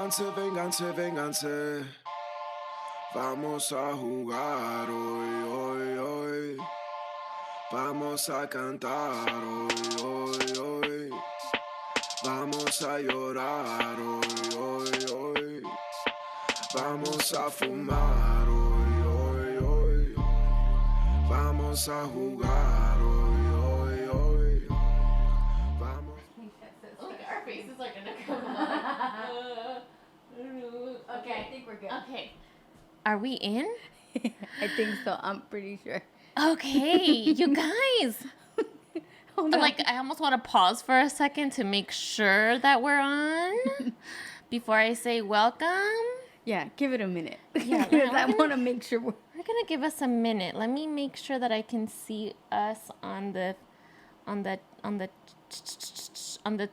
Vénganse, vénganse, vénganse. Vamos a jugar hoy, hoy, hoy. Vamos a cantar hoy, hoy, hoy. Vamos a llorar hoy, hoy, hoy. Vamos a fumar hoy, hoy, hoy. Vamos a jugar hoy, hoy, hoy. Vamos. Look, our faces are gonna come out. Okay, I think we're good. Okay. Are we in? I think so. I'm pretty sure. Okay, you guys. Hold on. Like, I almost want to pause for a second to make sure that we're on before I say welcome. Yeah, give it a minute. Yeah, Because yeah, I want to make sure we're... We're gonna give us a minute. Let me make sure that I can see us on the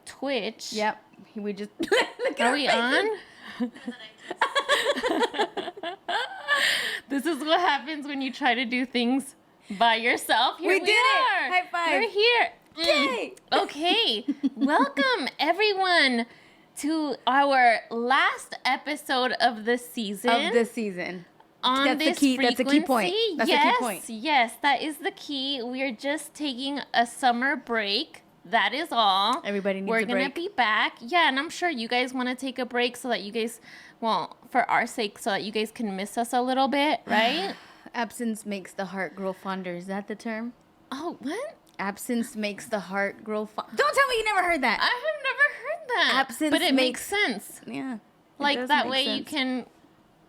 Twitch. Yep. We just... Look at Are our we faces. on? This is what happens when you try to do things by yourself. Here We did it. are. High five. We're here. Yay. Okay. Welcome, everyone, to our last episode of the season. Of the season. On That's the this key- that's the key point. frequency. That's the key point. Yes, that is the key. We're just taking a summer break. That is all. Everybody needs We're a gonna break. be back. Yeah, and I'm sure you guys want to take a break so that you guys, well, for our sake, so that you guys can miss us a little bit, right? Absence makes the heart grow fonder. Is that the term? Oh, what? Absence makes the heart grow fonder. Don't tell me you never heard that. I have never heard that. Absence but it makes makes- sense. Yeah. it Like does that make way you sense. can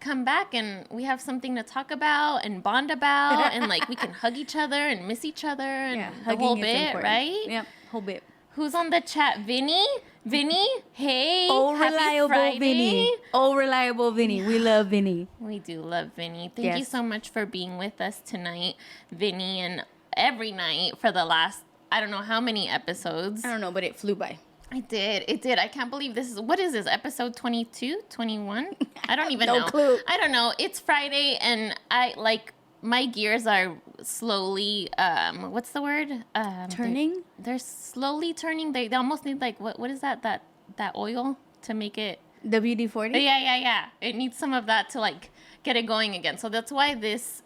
come back and we have something to talk about and bond about and like we can hug each other and miss each other and Yeah, the hugging whole is bit, important. right? Yep, whole bit. Who's on the chat? Vinny? Hey. Oh, happy reliable Friday. Vinny. Oh, reliable Vinny. We love Vinny. We do love Vinny. Thank you Yes. so much for being with us tonight, Vinny, and every night for the last, I don't know how many episodes. I don't know, but it flew by. It did. I can't believe this is, what is this, episode 22, 21? I don't even No know. clue. I don't know. It's Friday, and my gears are slowly, what's the word? Turning? They're slowly turning. They almost need, like, what is that oil to make it? WD-40? Yeah. It needs some of that to, like, get it going again. So that's why this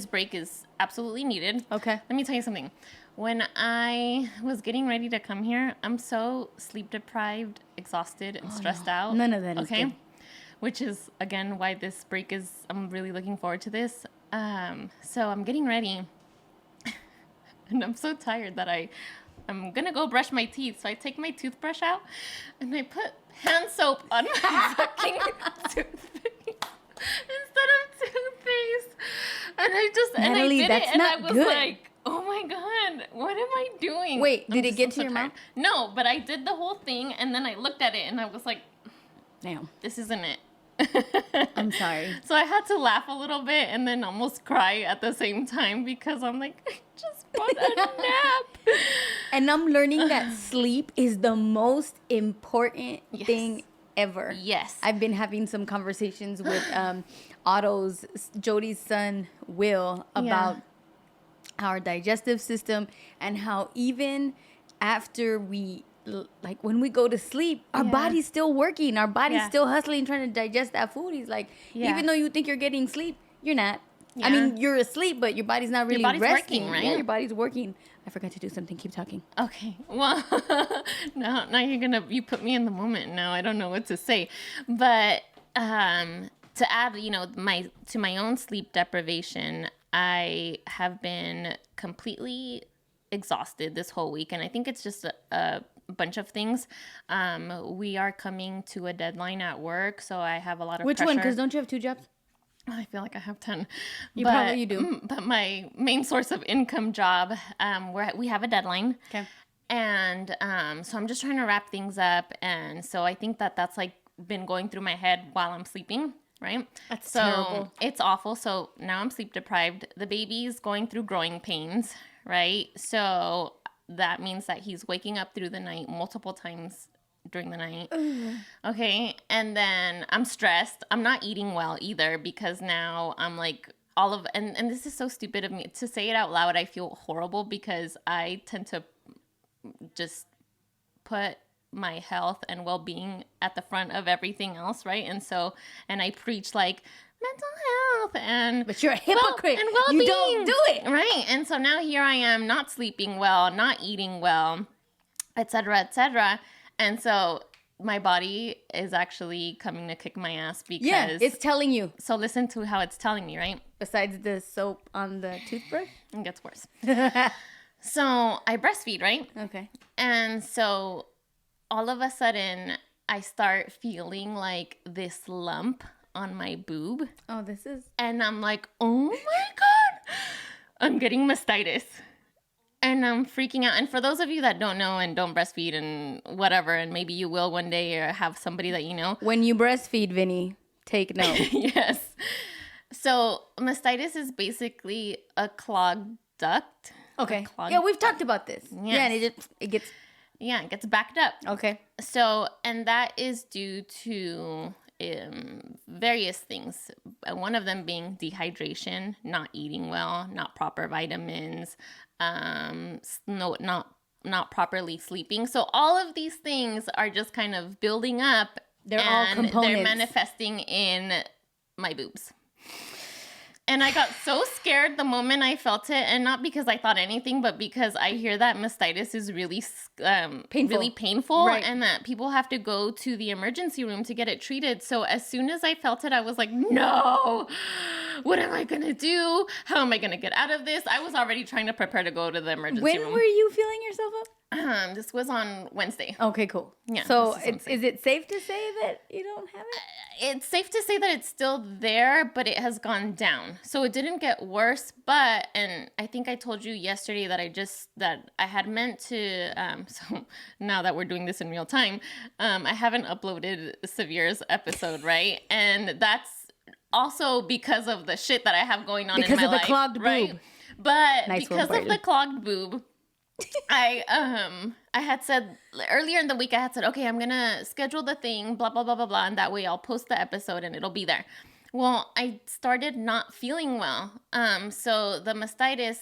break is absolutely needed. Okay. Let me tell you something. When I was getting ready to come here, I'm so sleep deprived, exhausted, and stressed out. None of that is good. Which is, again, why this break is, I'm really looking forward to this. So I'm getting ready. And I'm so tired that I'm going to go brush my teeth. So I take my toothbrush out and I put hand soap on my fucking toothpaste instead of toothpaste. And I just, Natalie, and I did that's it and not I was good. like, oh my God, what am I doing? Wait, I'm did it just- get I'm to so your tired. mouth? No, but I did the whole thing and then I looked at it and I was like, Damn. this isn't it. I'm sorry. So I had to laugh a little bit and then almost cry at the same time because I'm like, I just want a nap. And I'm learning that sleep is the most important Yes. thing ever. Yes. I've been having some conversations with Jody's son, Will, about our digestive system and how even after like when we go to sleep, our Yeah. body's still working. Our body's Yeah. still hustling, trying to digest that food. He's like, Yeah. even though you think you're getting sleep, you're not. Yeah. I mean, you're asleep, but your body's not really body's resting. working, right? Yeah, your body's working. I forgot to do something. Keep talking. Okay. Well, now you put me in the moment. Now I don't know what to say. But to add, to my own sleep deprivation, I have been completely exhausted this whole week, and I think it's just a bunch of things. We are coming to a deadline at work, so I have a lot of Which pressure. one? Because don't you have 2 jobs? I feel like I have 10. You probably do. But my main source of income job, we have a deadline. Okay. And so I'm just trying to wrap things up. And so I think that's like been going through my head while I'm sleeping, right? That's so terrible. It's awful. So now I'm sleep deprived. The baby's going through growing pains, right? So that means that he's waking up through the night multiple times during the night. Okay. And then I'm stressed. I'm not eating well either because now I'm like and this is so stupid of me to say it out loud. I feel horrible because I tend to just put my health and well-being at the front of everything else, right? And so, and I preach like mental health and but you're a hypocrite. and well-being. You don't do it. Right. And so now here I am not sleeping well, not eating well, etc., etc. And so my body is actually coming to kick my ass because it's telling you. So listen to how it's telling me, right? Besides the soap on the toothbrush? It gets worse. So I breastfeed, right? Okay. And so all of a sudden I start feeling like this lump on my boob. Oh, this is... And I'm like, oh my God, I'm getting mastitis. And I'm freaking out. And for those of you that don't know and don't breastfeed and whatever, and maybe you will one day or have somebody that you know. When you breastfeed, Vinny, take note. Yes. So mastitis is basically a clogged duct. Okay. Yeah, we've talked about this. Yes. Yeah, and it gets backed up. Okay. So, and that is due to various things. One of them being dehydration, not eating well, not proper vitamins, not properly sleeping. So all of these things are just kind of building up. They're all components. They're manifesting in my boobs. And I got so scared the moment I felt it, and not because I thought anything, but because I hear that mastitis is really painful, right. And that people have to go to the emergency room to get it treated. So as soon as I felt it, I was like, no, what am I going to do? How am I going to get out of this? I was already trying to prepare to go to the emergency room. When were you feeling yourself up? This was on Wednesday. Okay, cool. Yeah. So is it safe to say that you don't have it? It's safe to say that it's still there, but it has gone down. So it didn't get worse, and I think I told you yesterday that I had meant to, so now that we're doing this in real time, I haven't uploaded Severe's episode, right? And that's also because of the shit that I have going on in my life. Because of the clogged right? boob. But nice because of the clogged boob, I had said earlier in the week, I had said, okay, I'm going to schedule the thing, blah, blah, blah, blah, blah. And that way I'll post the episode and it'll be there. Well, I started not feeling well. So the mastitis,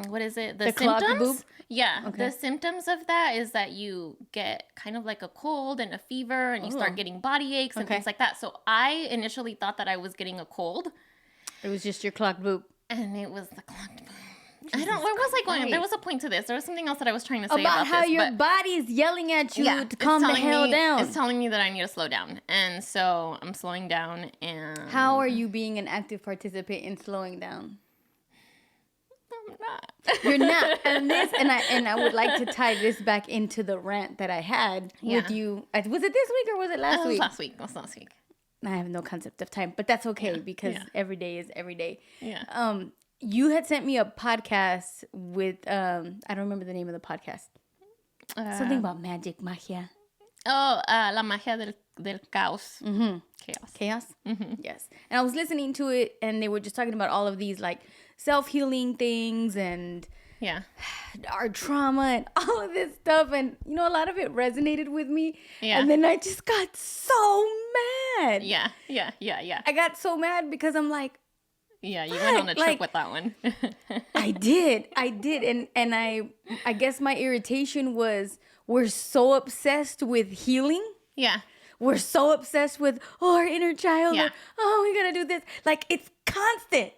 what is it? The symptoms? Boob? Yeah. Okay. The symptoms of that is that you get kind of like a cold and a fever and you start getting body aches and things like that. So I initially thought that I was getting a cold. It was just your clogged boob. And it was the clogged boob. Where was I going? There was a point to this. There was something else that I was trying to say about how this, your body is yelling at you to calm the hell down. It's telling me that I need to slow down. And so I'm slowing down. And how are you being an active participant in slowing down? I'm not. You're not. And I would like to tie this back into the rant that I had with you. Was it this week or was it last week? It was last week. I have no concept of time, but that's okay because every day is every day. Yeah. You had sent me a podcast with, I don't remember the name of the podcast. Something about magic, magia. Oh, la magia del caos. Mm-hmm. Chaos? Mm-hmm. Yes. And I was listening to it, and they were just talking about all of these, like, self-healing things and our trauma and all of this stuff. And, a lot of it resonated with me. Yeah. And then I just got so mad. Yeah. I got so mad because I'm like, yeah, you went on a trip with that one. I did. And I guess my irritation was we're so obsessed with healing. Yeah. We're so obsessed with, our inner child. Yeah. We got to do this. Like, it's constant.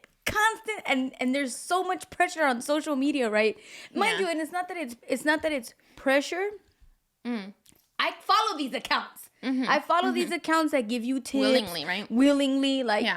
And there's so much pressure on social media, right? Mind you, and it's not that it's pressure. I follow these accounts. Mm-hmm. I follow these accounts that give you tips. Willingly, right? Willingly. Like,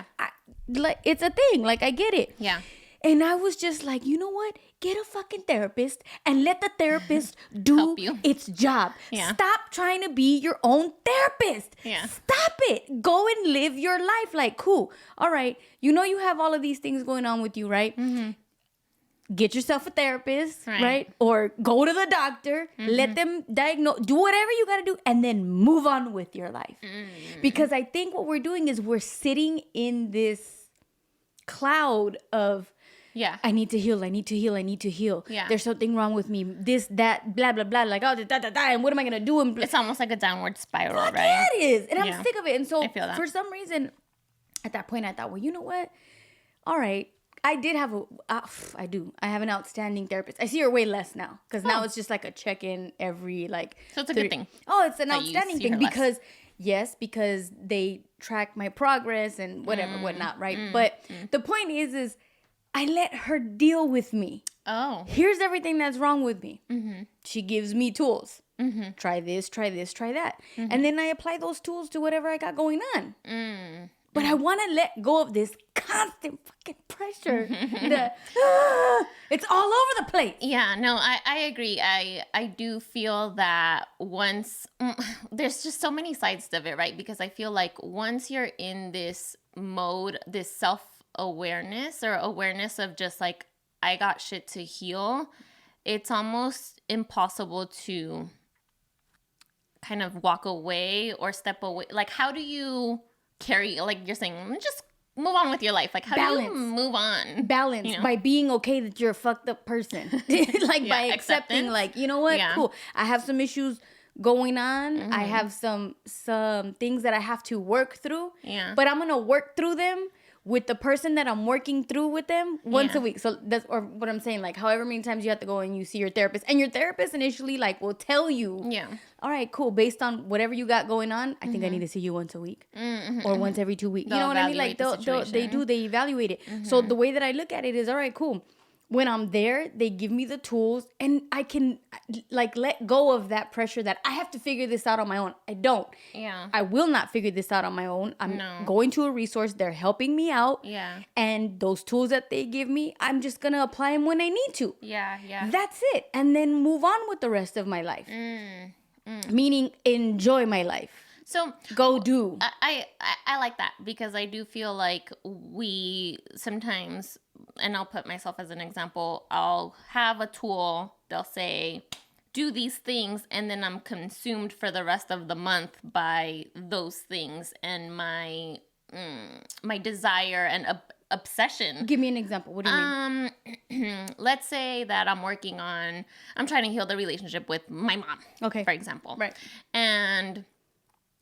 it's a thing. Like, I get it. Yeah. And I was just like, you know what? Get a fucking therapist and let the therapist do its job. Yeah. Stop trying to be your own therapist. Yeah. Stop it. Go and live your life. Like, cool. All right. You have all of these things going on with you, right? Mm-hmm. Get yourself a therapist, right? Or go to the doctor, let them diagnose, do whatever you got to do, and then move on with your life. Because I think what we're doing is we're sitting in this cloud of, I need to heal. Yeah. There's something wrong with me. This, that, blah, blah, blah. Like, and what am I going to do? And it's almost like a downward spiral, right? Yeah, it is. And I'm sick of it. And so for some reason, at that point, I thought, well, you know what? All right. I did have I do. I have an outstanding therapist. I see her way less now because now it's just like a check-in every like. So it's a good thing. Oh, it's an outstanding thing because because they track my progress and whatnot, right? But the point is I let her deal with me. Oh. Here's everything that's wrong with me. She gives me tools. Try this, try this, try that. And then I apply those tools to whatever I got going on. But I want to let go of this constant fucking pressure. It's all over the place. Yeah, no, I agree. I do feel that once, there's just so many sides of it, right? Because I feel like once you're in this mode, this self-awareness or awareness of just like, I got shit to heal, it's almost impossible to kind of walk away or step away. Like, how do you carry, like you're saying, just move on with your life? Like, how do you move on? Balance by being okay that you're a fucked up person. Like by accepting, like, you know what? Cool. I have some issues going on. I have some things that I have to work through. Yeah. But I'm going to work through them with the person that I'm working through with them once a week. So that's, or what I'm saying, like however many times you have to go and you see your therapist, and your therapist initially like will tell you, all right, cool, based on whatever you got going on, I think I need to see you once a week or once every 2 weeks. You know what I mean? Like they evaluate it. So the way that I look at it is, all right, cool. When I'm there, they give me the tools and I can like let go of that pressure that I have to figure this out on my own. I don't. Yeah. I will not figure this out on my own. I'm going to a resource. They're helping me out. Yeah. And those tools that they give me, I'm just going to apply them when I need to. Yeah, yeah. That's it. And then move on with the rest of my life. Meaning enjoy my life. So go do. I like that because I do feel like we sometimes, and I'll put myself as an example, I'll have a tool, they'll say, do these things, and then I'm consumed for the rest of the month by those things and my desire and obsession. Give me an example. What do you mean? Let's say that I'm trying to heal the relationship with my mom. Okay. For example. Right. And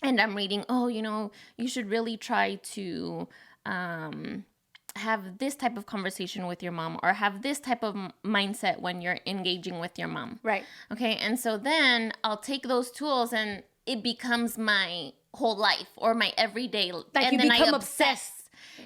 I'm reading, you should really try to have this type of conversation with your mom or have this type of mindset when you're engaging with your mom. Right. Okay. And so then I'll take those tools and it becomes my whole life or my everyday. Like and you then become obsessed.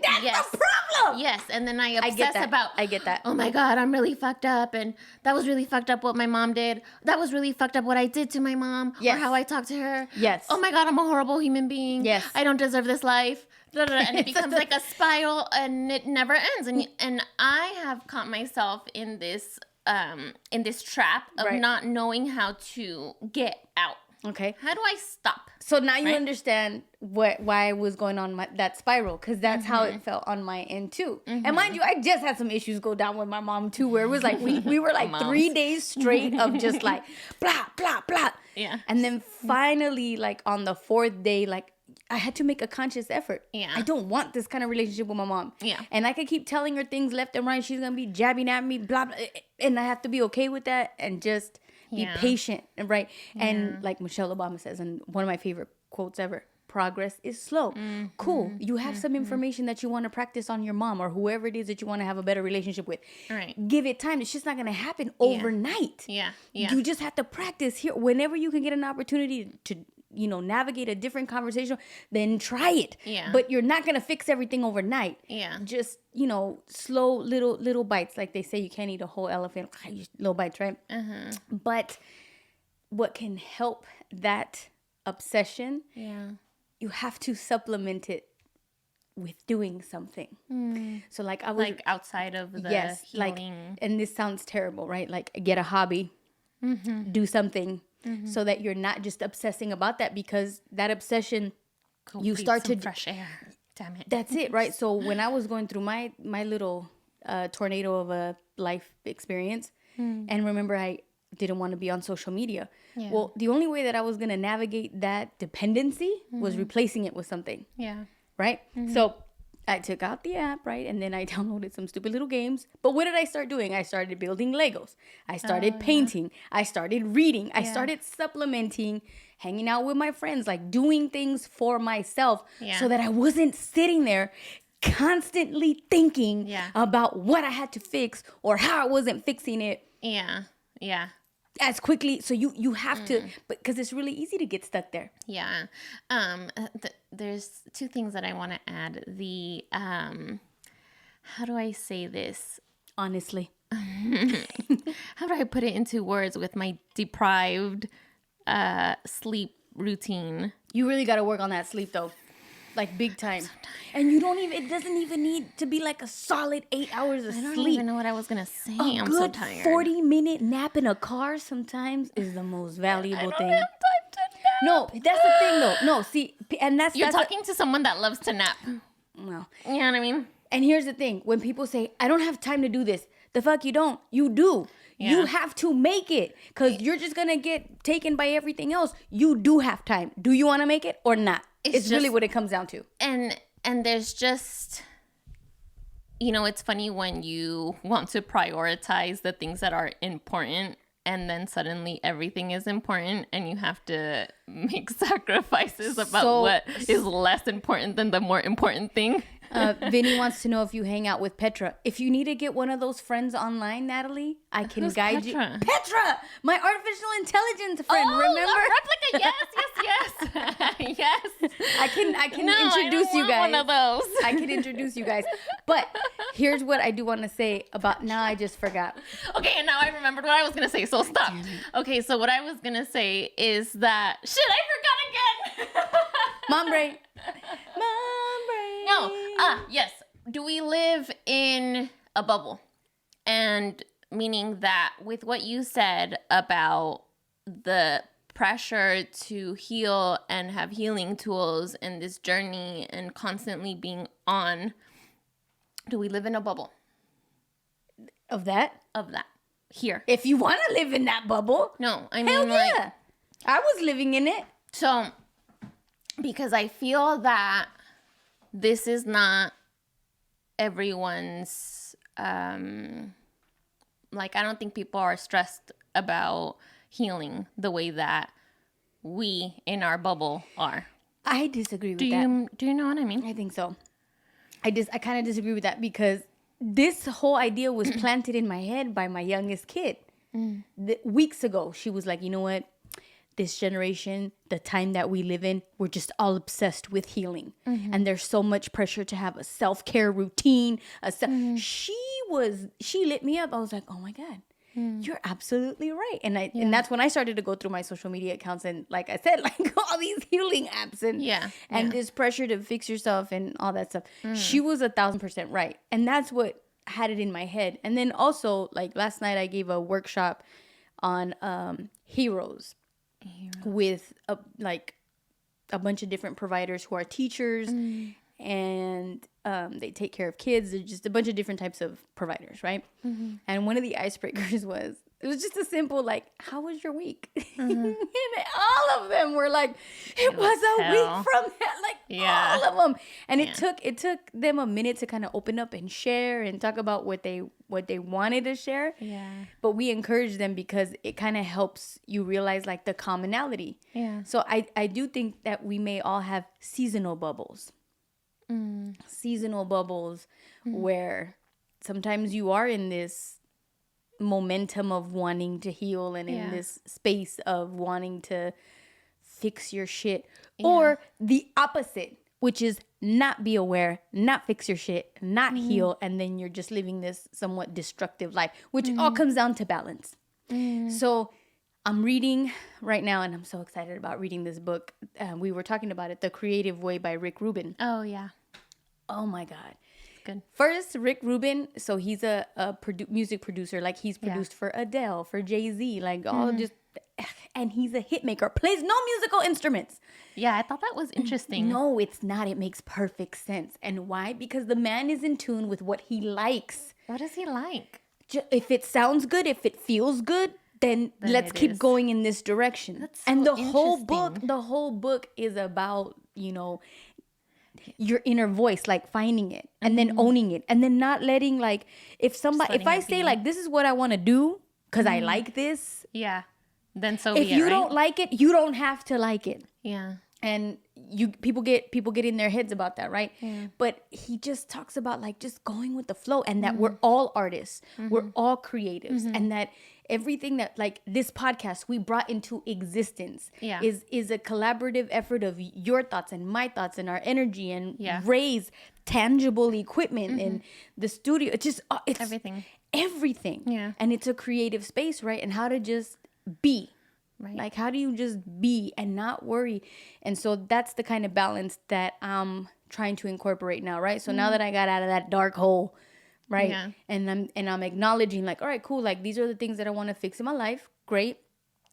That's the problem. Yes, and then I obsess about. I get that. Oh my God, I'm really fucked up, and that was really fucked up what my mom did. That was really fucked up what I did to my mom, or how I talked to her. Yes. Oh my God, I'm a horrible human being. Yes. I don't deserve this life. And it becomes like a spiral, and it never ends. And I have caught myself in this trap of not knowing how to get out. Okay. How do I stop? So now you understand why I was going on that spiral, because that's how it felt on my end too. And mind you, I just had some issues go down with my mom too, where it was like we were like 3 days straight of just like blah blah blah. Yeah. And then finally, like on the 4th day, like I had to make a conscious effort. Yeah. I don't want this kind of relationship with my mom. Yeah. And I could keep telling her things left and right. She's gonna be jabbing at me, blah blah, and I have to be okay with that and just be patient, right? Yeah. And like Michelle Obama says, and one of my favorite quotes ever, progress is slow. Cool. You have some information that you want to practice on your mom or whoever it is that you want to have a better relationship with. Right. Give it time. It's just not going to happen overnight. Yeah. You just have to practice here. Whenever you can get an opportunity to, navigate a different conversation, then try it. Yeah. But you're not going to fix everything overnight. Yeah. Just, slow little bites. Like they say, you can't eat a whole elephant. Little bites, right? Uh-huh. But what can help that obsession, you have to supplement it with doing something. So like I was like outside of the healing. And this sounds terrible, right? Like get a hobby, do something so that you're not just obsessing about that, because that obsession, you start to fresh air. Damn it. That's it, right? So when I was going through my little tornado of a life experience, and remember I didn't want to be on social media. Yeah. Well, the only way that I was going to navigate that dependency was replacing it with something. Yeah. Right? So I took out the app, right? And then I downloaded some stupid little games. But what did I start doing? I started building Legos. I started painting. I started reading. I started supplementing, hanging out with my friends, like doing things for myself so that I wasn't sitting there constantly thinking Yeah. about what I had to fix or how I wasn't fixing it Yeah. Yeah. as quickly. So you have to, because it's really easy to get stuck there. Yeah. There's two things that I want to add. The how do I say this? Honestly. How do I put it into words with my deprived sleep routine? You really got to work on that sleep though. Like big time. And it doesn't even need to be like a solid 8 hours of I don't sleep. even know what I was going to say. A I'm good so tired. 40-minute nap in a car sometimes is the most valuable thing. I don't have time to nap. No, that's the thing though. No, see, and that's You're that's talking to someone that loves to nap. well. You know what I mean? And here's the thing: when people say, "I don't have time to do this," the fuck you don't. You do. Yeah. You have to make it because you're just gonna get taken by everything else. You do have time. Do you want to make it or not? It's really what it comes down to. And there's just, it's funny when you want to prioritize the things that are important, and then suddenly everything is important and you have to make sacrifices about what is less important than the more important thing. Vinny wants to know if you hang out with Petra. If you need to get one of those friends online, Natalie, I can guide you. Petra, my artificial intelligence friend. Remember? Replica. Yes. Yes. I can introduce you guys. One of those. I can introduce you guys. But here's what I do want to say about. Now I just forgot. Okay, and now I remembered what I was gonna say. So stop. Okay, so what I was gonna say is that shit. I forgot again. Mom brain. No. Yes. Do we live in a bubble? And meaning that with what you said about the pressure to heal and have healing tools and this journey and constantly being on, do we live in a bubble? Of that? Of that. Here. If you want to live in that bubble. No, I Hell mean yeah. I was living in it. So, because I feel that this is not everyone's, I don't think people are stressed about healing the way that we in our bubble are. I disagree with that. Do you know what I mean? I think so. I kind of disagree with that because this whole idea was planted in my head by my youngest kid. Weeks ago, she was like, you know what? This generation, the time that we live in, we're just all obsessed with healing. And there's so much pressure to have a self-care routine. She lit me up. I was like, oh my God, you're absolutely right. And that's when I started to go through my social media accounts. And like I said, like all these healing apps and this pressure to fix yourself and all that stuff. She was 1,000% right. And that's what had it in my head. And then also like last night I gave a workshop on heroes. With a bunch of different providers who are teachers and they take care of kids. They're just a bunch of different types of providers, right? And one of the icebreakers was just a simple like, how was your week? And all of them were like, it was a week from that, all of them. And it took them a minute to kind of open up and share and talk about what they wanted to share. But we encourage them because it kind of helps you realize like the commonality. So I do think that we may all have seasonal bubbles. Seasonal bubbles where sometimes you are in this momentum of wanting to heal and in this space of wanting to fix your shit, or the opposite, which is not be aware, not fix your shit, not heal, and then you're just living this somewhat destructive life, which all comes down to balance. So I'm reading right now, and I'm so excited about reading this book. We were talking about it, The Creative Way by Rick Rubin. Oh yeah. Oh my God. Good. First, Rick Rubin, so he's a music producer. Like he's produced for Adele, for Jay-Z, like all just, and he's a hit maker. Plays no musical instruments. Yeah, I thought that was interesting. No, it's not. It makes perfect sense. And why? Because the man is in tune with what he likes. What does he like? If it sounds good, if it feels good, then let's keep going in this direction. That's so and the whole book is about, your inner voice, like finding it and then owning it and then not letting like, if I say like, this is what I want to do because I like this. Yeah. Then so if you don't like it, you don't have to like it. Yeah. And people get in their heads about that, right? But he just talks about like just going with the flow, and that we're all artists, we're all creatives, and that everything that like this podcast we brought into existence is a collaborative effort of your thoughts and my thoughts and our energy and Ray's tangible equipment and the studio. It's just it's everything. Yeah. And it's a creative space, right? And how to just be. Right. Like, how do you just be and not worry? And so that's the kind of balance that I'm trying to incorporate now, right? So now that I got out of that dark hole, right? Yeah. And I'm acknowledging like, all right, cool. Like, these are the things that I want to fix in my life. Great.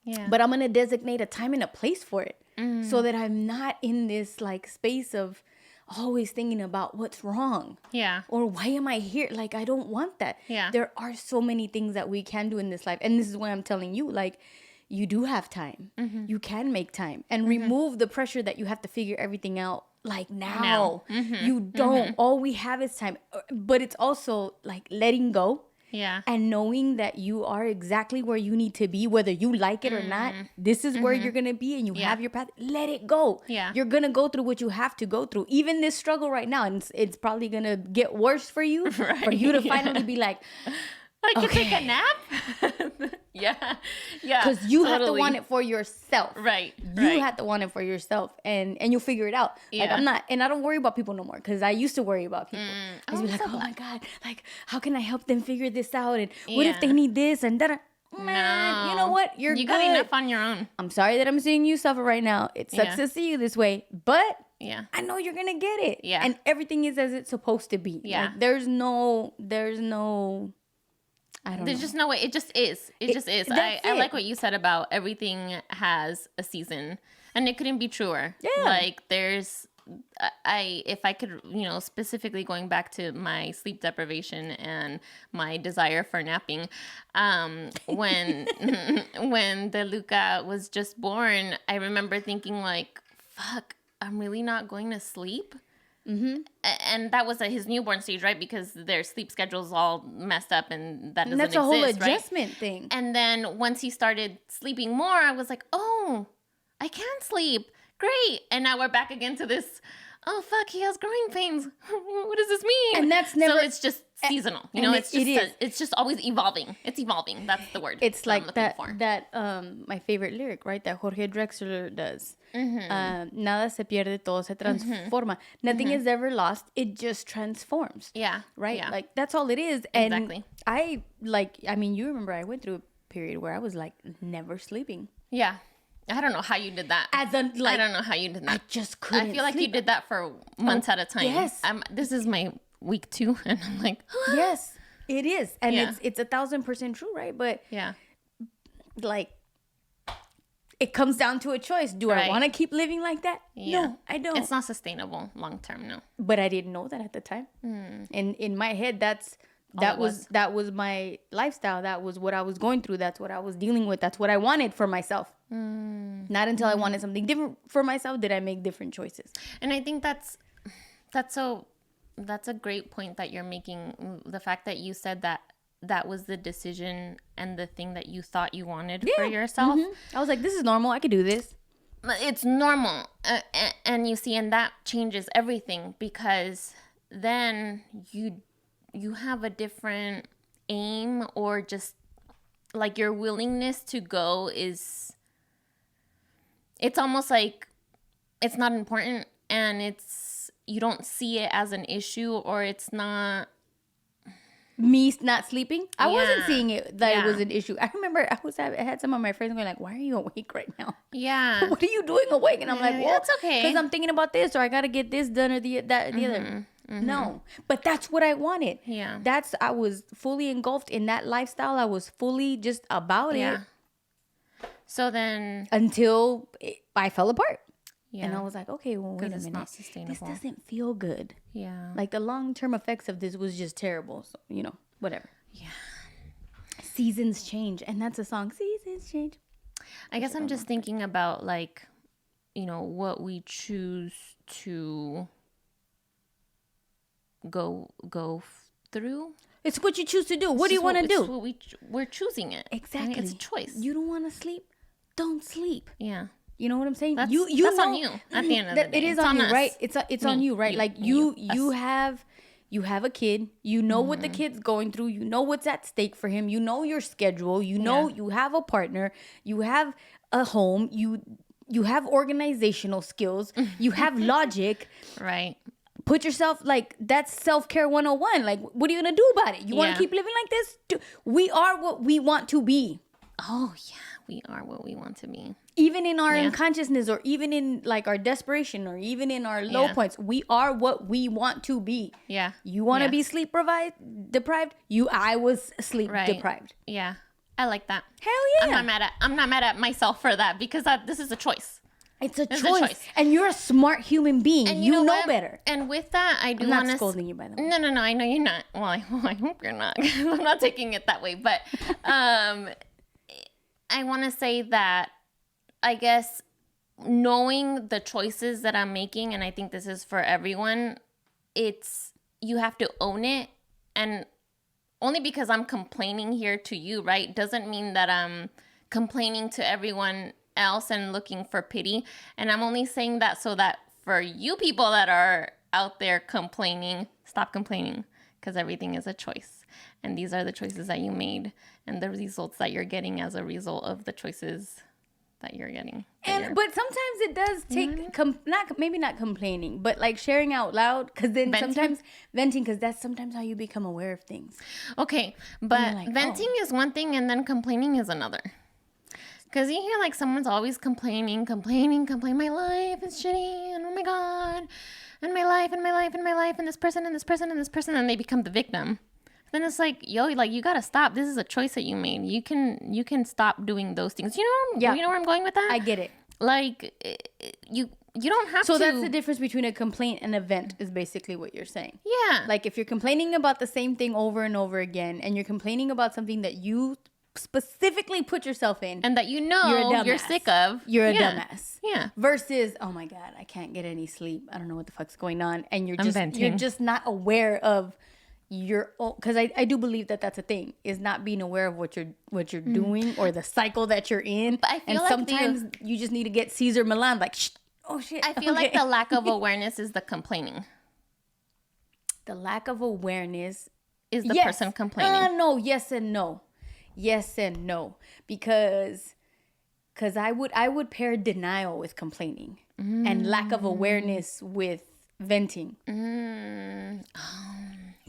Yeah. But I'm going to designate a time and a place for it so that I'm not in this like space of always thinking about what's wrong. Yeah. Or why am I here? Like, I don't want that. Yeah. There are so many things that we can do in this life. And this is why I'm telling you, like, you do have time. You can make time and remove the pressure that you have to figure everything out like now. You don't. All we have is time. But it's also like letting go. Yeah. And knowing that you are exactly where you need to be, whether you like it or not. This is where you're going to be and you have your path. Let it go. Yeah. You're going to go through what you have to go through. Even this struggle right now, and it's probably going to get worse for you. Right. For you to finally be like, I can take a nap. Yeah. Because you have to want it for yourself. Right. You have to want it for yourself, and you'll figure it out. Yeah. Like, I'm not, and I don't worry about people no more because I used to worry about people. I was like, oh my God, like, how can I help them figure this out? And what if they need this and that? Man, you know what? You got enough on your own. I'm sorry that I'm seeing you suffer right now. It sucks to see you this way, but I know you're gonna get it. Yeah. And everything is as it's supposed to be. Yeah. Like, there's no. There's just no way. It just is. It just is. I like what you said about everything has a season, and it couldn't be truer. Yeah. Like, if I could, specifically going back to my sleep deprivation and my desire for napping, when the Luca was just born, I remember thinking like, fuck, I'm really not going to sleep. And that was at his newborn stage, right? Because their sleep schedule's all messed up, and that doesn't exist, that's a whole adjustment thing. And then once he started sleeping more, I was like, oh, I can sleep. Great. And now we're back again to this, oh, fuck, he has growing pains. What does this mean? And that's never... So it's just seasonal. It's just always evolving. It's evolving. That's the word. It's like that my favorite lyric, right? That Jorge Drexler does. Nada se pierde, todo se transforma. Nothing is ever lost. It just transforms. Yeah. Right? Yeah. Like, that's all it is. And exactly. You remember I went through a period where I was like never sleeping. Yeah. I don't know how you did that. I don't know how you did that. I just couldn't. I feel like you did that for months at a time. Yes. This is my week 2, and I'm like, yes, it is, and it's 1,000% true, right? But like, it comes down to a choice. Do I want to keep living like that? Yeah. No, I don't. It's not sustainable long term. No. But I didn't know that at the time. And in my head, that was my lifestyle. That was what I was going through. That's what I was dealing with. That's what I wanted for myself. Not until I wanted something different for myself did I make different choices. And I think that's a great point that you're making. The fact that you said that was the decision and the thing that you thought you wanted for yourself. I was like, this is normal. I could do this. It's normal. And you see, and that changes everything, because then you have a different aim, or just like your willingness to go it's almost like it's not important, and you don't see it as an issue, or it's not me not sleeping. I wasn't seeing it that it was an issue. I remember I had some of my friends going like, why are you awake right now? Yeah. What are you doing awake? And I'm like, well, that's okay, because I'm thinking about this, or I got to get this done, or the other. No, but that's what I wanted. Yeah. I was fully engulfed in that lifestyle. I was fully just about it. So then, until I fell apart. Yeah. And I was like, okay, well, wait a minute. Not sustainable. This doesn't feel good. Yeah. Like, the long-term effects of this was just terrible. So, whatever. Yeah. Seasons change. And that's a song. Seasons change. I guess I'm just thinking about, like, what we choose to go through. It's what you choose to do. What do you want to do? We're choosing it. Exactly. It's a choice. You don't want to sleep? Don't sleep. Yeah. You know what I'm saying? That's you on know, you at the end of the day. It is It's on you, us. right? It's on you, right? You, Like you, you have a kid. You know what the you have a kid. You know what the kid's going through. You know what's at stake for him. You know your schedule. You know you have a partner. You have a home. You have organizational skills. You have logic. Right. Put yourself, like, that's self-care 101. Like, what are you gonna do about it? You want to keep living like this? We are what we want to be. Oh yeah, we are what we want to be. Even in our unconsciousness, or even in like our desperation, or even in our low points, we are what we want to be. Yeah. You want to be sleep deprived? I was sleep deprived. Yeah. I like that. Hell yeah. I'm not mad at myself for that, because this is a choice. It's a choice. And you're a smart human being. And you know better. And with that, I do want to... I'm not scolding you, by the way. No, I know you're not. Well, I hope you're not. I'm not taking it that way. But I want to say that, I guess, knowing the choices that I'm making, and I think this is for everyone, you have to own it. And only because I'm complaining here to you, right, doesn't mean that I'm complaining to everyone else and looking for pity. And I'm only saying that so that for you people that are out there complaining, stop complaining, because everything is a choice. And these are the choices that you made and the results that you're getting as a result of the choices that you're getting. But sometimes it does take, maybe not complaining, but like sharing out loud, because then sometimes venting, because that's sometimes how you become aware of things. Okay, but like, venting is one thing, and then complaining is another. Because you hear like someone's always complaining. My life is shitty, and oh my God, and my life, and this person, and they become the victim. Then it's like, yo, like, you gotta stop. This is a choice that you made. You can stop doing those things. You know where I'm going with that? I get it. Like, you don't have to. So that's the difference between a complaint and a vent, is basically what you're saying. Yeah. Like, if you're complaining about the same thing over and over again, and you're complaining about something that you specifically put yourself in, and that you're sick of, you're a dumbass. Yeah. Versus, oh my God, I can't get any sleep. I don't know what the fuck's going on, and you're just not aware of your own, because I do believe that that's a thing, is not being aware of what you're doing, or the cycle that you're in. But I feel and like sometimes you just need to get Caesar Milan, like, oh shit. I feel like the lack of awareness is the complaining. The lack of awareness is the person complaining. No, yes and no. Yes and no, because I would pair denial with complaining, and lack of awareness with venting.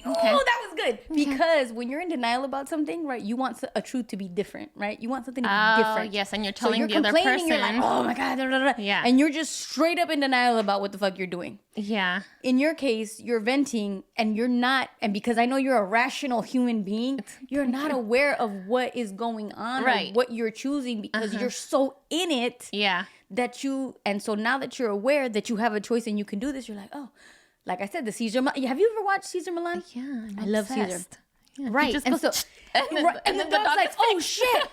Okay. Oh, that was good. Okay. Because when you're in denial about something, right, you want a truth to be different, right? You want something to be different. Yes, and you're telling the other person. You're like, oh my God, blah, blah, blah. Yeah. And you're just straight up in denial about what the fuck you're doing. Yeah. In your case, you're venting, and you're not, and because I know you're a rational human being, you're not aware of what is going on, right, or what you're choosing, because you're so in it. Yeah. And so now that you're aware that you have a choice and you can do this, you're like, oh, like I said, the Caesar. Have you ever watched Caesar Milan? Yeah, I love Caesar. Yeah, right, and goes, so and the dog's like, "Oh shit!"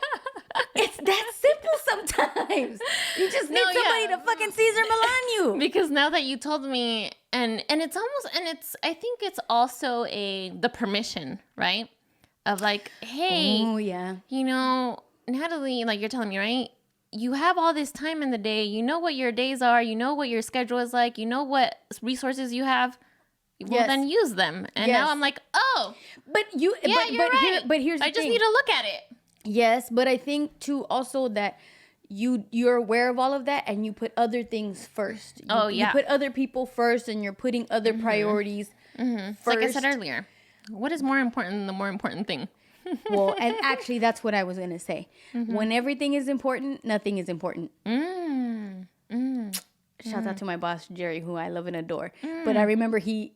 It's that simple sometimes. You just need somebody to fucking Caesar Milan you. Because now that you told me, and it's almost, and it's, I think it's also the permission, right? Of like, hey, oh yeah, you know, Natalie, like you're telling me, right? You have all this time in the day. You know what your days are. You know what your schedule is like. You know what resources you have. Well, then use them. And now I'm like, oh, but you're right. But here's the thing. I just need to look at it. Yes, but I think too also that you're aware of all of that, and you put other things first. You put other people first, and you're putting other priorities first. Like I said earlier, what is more important than the more important thing? Well, and actually, that's what I was going to say. When everything is important, nothing is important. Shout out to my boss, Jerry, who I love and adore. But I remember he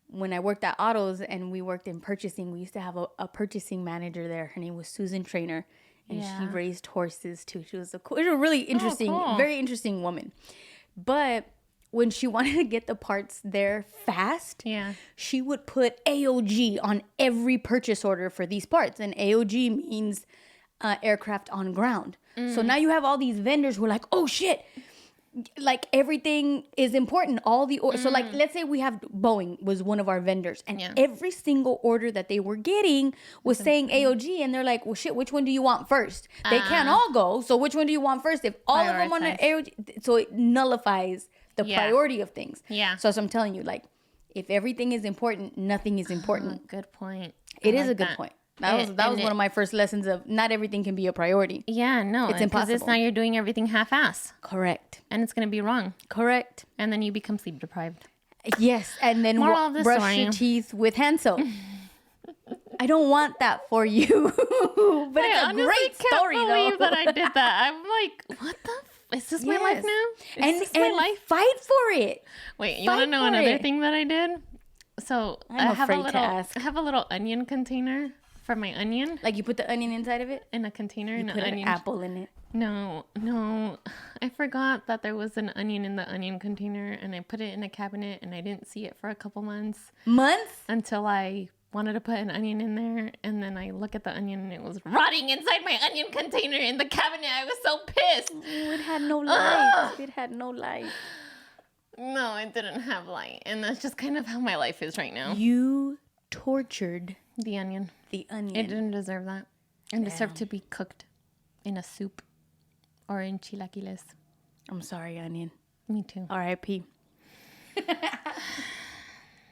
when I worked at Autos and we worked in purchasing, we used to have a purchasing manager there. Her name was Susan Trainer, and she raised horses too. She was a really interesting, very interesting woman. But when she wanted to get the parts there fast, she would put AOG on every purchase order for these parts. And AOG means aircraft on ground. So now you have all these vendors who are like, oh shit, like everything is important. All the so like let's say we have Boeing was one of our vendors, and every single order that they were getting was saying AOG, and they're like, well, shit, which one do you want first? They can't all go, so which one do you want first? If all of them on an AOG, so it nullifies the priority of things. Yeah. So as I'm telling you, like, if everything is important, nothing is important. Good point. It is a good point. That was one of my first lessons of not everything can be a priority. Yeah, no. It's impossible. Because now you're doing everything half-ass. Correct. And it's going to be wrong. Correct. And then you become sleep deprived. Yes, and then brush your teeth with hand soap. I don't want that for you. But it's a great story, though. I can't believe that I did that. I'm like, what the is this my life now? Is this my life? Fight for it. Wait, you want to know another thing that I did? So I have a little onion container for my onion. Like you put the onion inside of it? In a container. You put an apple in it. No. I forgot that there was an onion in the onion container, and I put it in a cabinet, and I didn't see it for a couple months. Months? Until I wanted to put an onion in there, and then I look at the onion, and it was rotting inside my onion container in the cabinet. I was so pissed. Oh, it had no light. It had no light. No, it didn't have light, and that's just kind of how my life is right now. You tortured the onion. The onion. It didn't deserve that. It deserved to be cooked in a soup or in chilaquiles. I'm sorry, onion. Me too. R.I.P.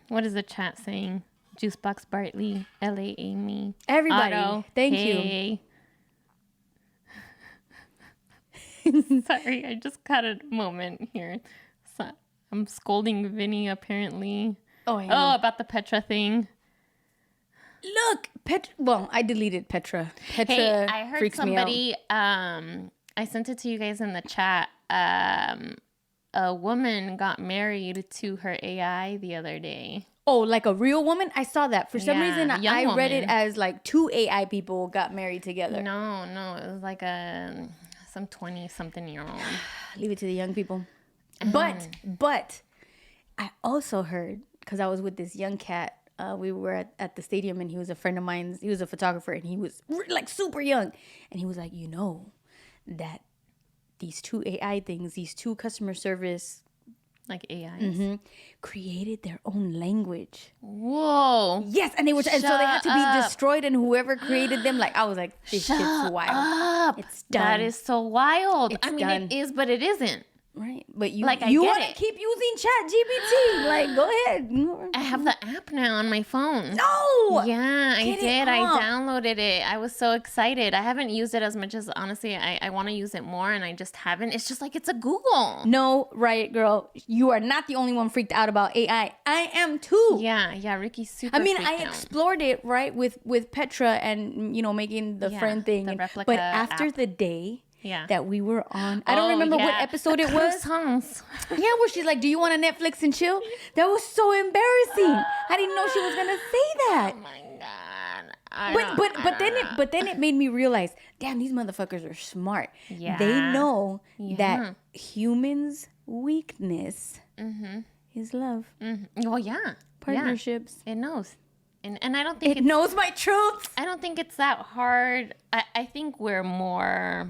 What is the chat saying? Juicebox Bartley, L.A. Amy. Everybody. Otto, thank you. Sorry, I just got a moment here. So, I'm scolding Vinny, apparently. Oh, about the Petra thing. Look, well, I deleted Petra. Petra I heard freaks somebody, me out. I sent it to you guys in the chat. A woman got married to her AI the other day. Oh, like a real woman? I saw that. For some reason, I read it as like two AI people got married together. No. It was like some 20-something-year-old. Leave it to the young people. But I also heard, because I was with this young cat, we were at the stadium, and he was a friend of mine. He was a photographer, and he was like super young. And he was like, that these two AI things, these two customer service... Like AIs? Created their own language. Whoa. Yes, and so they had to be destroyed, and whoever created them, like, I was like, this shit's wild. Up. It's done. That is so wild. It's done. It is, but it isn't. Right, but you want to keep using ChatGPT? Like, go ahead. I have the app now on my phone. No, yeah, I did. I downloaded it. I was so excited. I haven't used it as much as honestly I want to use it more, and I just haven't. It's just like it's a Google. No, right, girl. You are not the only one freaked out about AI. I am too. Yeah. Ricky's super. I mean, I explored it right with Petra and making the friend thing. The replica but after app. the day. Yeah. That we were on. I don't remember what episode it was. Where she's like, do you want to Netflix and chill? That was so embarrassing. I didn't know she was going to say that. Oh my God. But then it made me realize, damn, these motherfuckers are smart. Yeah. They know that humans' weakness is love. Well, yeah. Partnerships. Yeah. It knows. And I don't think it knows my truths. I don't think it's that hard. I think we're more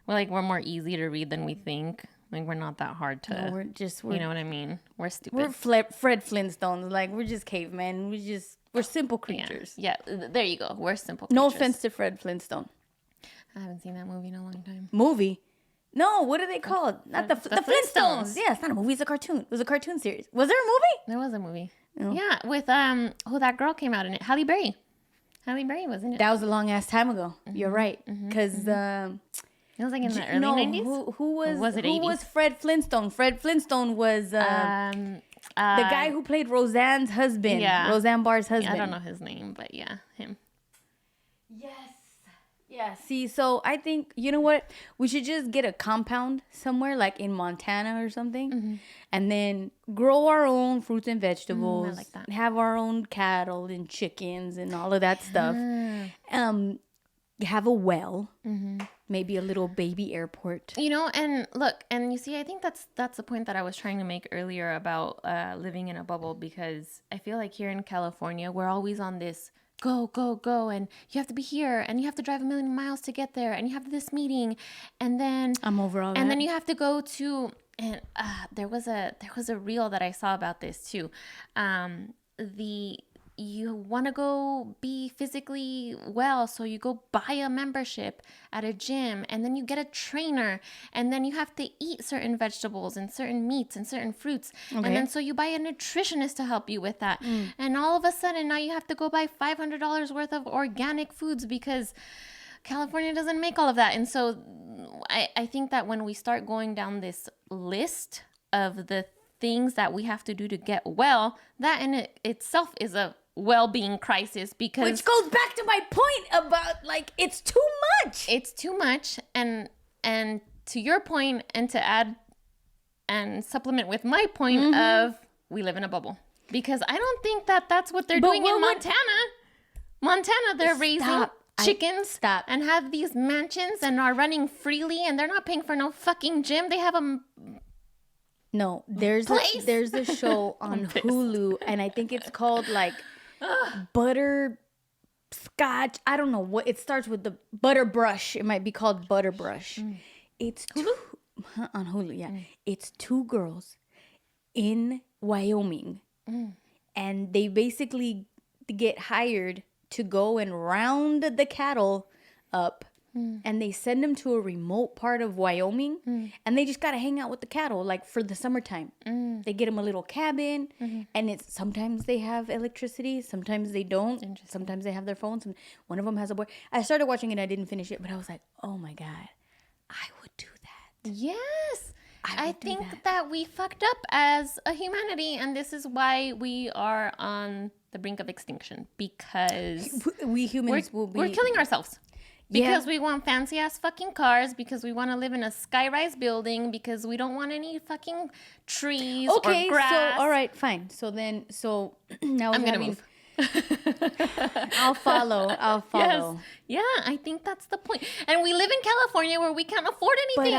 we're more easy to read than we think. Like, we're not that hard to. No, we're you know what I mean? We're stupid. We're Fred Flintstones. Like, we're just cavemen. We're simple creatures. Yeah, there you go. We're simple creatures. No offense to Fred Flintstone. I haven't seen that movie in a long time. Movie? No, what are they called? Not the Flintstones. Yeah, it's not a movie. It's a cartoon. It was a cartoon series. Was there a movie? There was a movie. Oh. Yeah, with that girl came out in it. Halle Berry. Halle Berry was in it. That was a long ass time ago. You're right, because it was like in the early 90s. Who was Fred Flintstone? Fred Flintstone was the guy who played Roseanne's husband. Yeah, Roseanne Barr's husband. I don't know his name, but yeah, him. Yes. Yeah, see, so I think, you know what? We should just get a compound somewhere, like in Montana or something, and then grow our own fruits and vegetables. I like that. Have our own cattle and chickens and all of that stuff. Have a well, maybe a little baby airport. And look, and you see, I think that's the point that I was trying to make earlier about living in a bubble, because I feel like here in California, we're always on this go, go, go, and you have to be here, and you have to drive 1,000,000 miles to get there, and you have this meeting, and then I'm over all that. and then you have to go to, and there was a reel that I saw about this too. You want to go be physically well, so you go buy a membership at a gym, and then you get a trainer, and then you have to eat certain vegetables and certain meats and certain fruits, and then so you buy a nutritionist to help you with that, and all of a sudden now you have to go buy $500 worth of organic foods because California doesn't make all of that. And so I think that when we start going down this list of the things that we have to do to get well, that in itself is a well-being crisis, because which goes back to my point about like it's too much. It's too much, and to your point, and to add and supplement with my point of we live in a bubble, because I don't think that that's what they're doing in Montana. They're raising chickens and have these mansions and are running freely, and they're not paying for no fucking gym. They have a No, there's a show on Hulu, and I think it's called like Butter Scotch. I don't know what it starts with. The Butter Brush. It might be called Butter Brush. It's on Hulu. Yeah, it's two girls in Wyoming, and they basically get hired to go and round the cattle up. And they send them to a remote part of Wyoming, and they just gotta hang out with the cattle, like for the summertime. They get them a little cabin, and it's sometimes they have electricity, sometimes they don't. Sometimes they have their phones. And one of them has a boy. I started watching it, I didn't finish it, but I was like, oh my god, I would do that. Yes, I think that we fucked up as a humanity, and this is why we are on the brink of extinction, because we humans we're killing ourselves. Because we want fancy ass fucking cars, because we want to live in a skyrise building, because we don't want any fucking trees or grass. So all right, fine. So now I'm gonna move. I'll follow. Yes. Yeah, I think that's the point. And we live in California where we can't afford anything.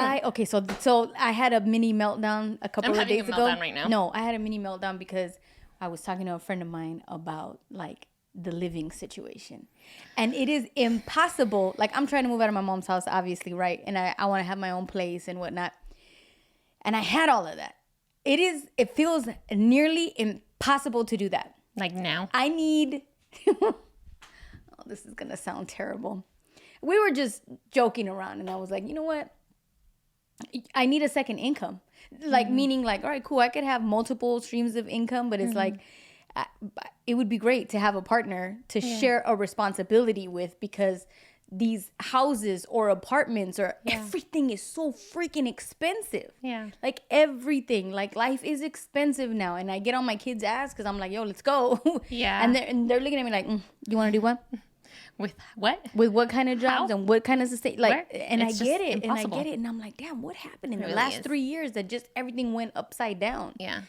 So I had a mini meltdown a couple of days ago. I'm having a meltdown right now. No, I had a mini meltdown because I was talking to a friend of mine about like the living situation, and it is impossible. Like, I'm trying to move out of my mom's house, obviously, right? And I want to have my own place and whatnot, and I had all of that. It feels nearly impossible to do that. Like now, I need oh, this is gonna sound terrible. We were just joking around, and I was like, you know what, I need a second income. Like, meaning like, all right, cool, I could have multiple streams of income, but it's like it would be great to have a partner to share a responsibility with, because these houses or apartments or everything is so freaking expensive. Yeah. Like everything, like life is expensive now. And I get on my kids' ass because I'm like, yo, let's go. Yeah. And they're looking at me like, you want to do what? With what? With what kind of jobs? How? And what kind of sustain? Like, where? And it's I get it. impossible. And I get it. And I'm like, damn, what happened in the last 3 years that just everything went upside down? Yeah.